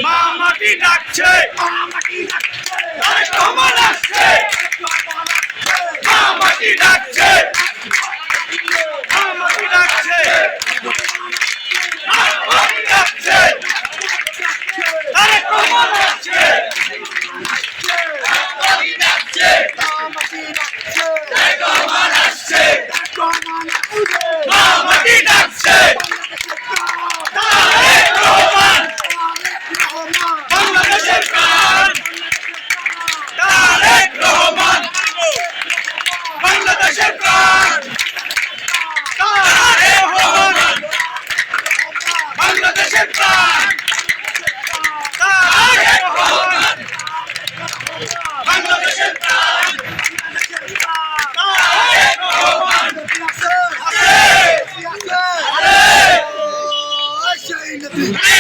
মা মাটি ডাকছে তারেক রহমান আসছে মা মাটি ডাকছে মা মাটি ডাকছে মা মাটি ডাকছে তারেক রহমান আসছে মা মাটি ডাকছে তারেক রহমান বাংলাদেশের প্রাণ তারেক রহমান বাংলাদেশের প্রাণ তারেক রহমান বাংলাদেশের প্রাণ তারেক রহমান বাংলাদেশের প্রাণ তারেক রহমান আছে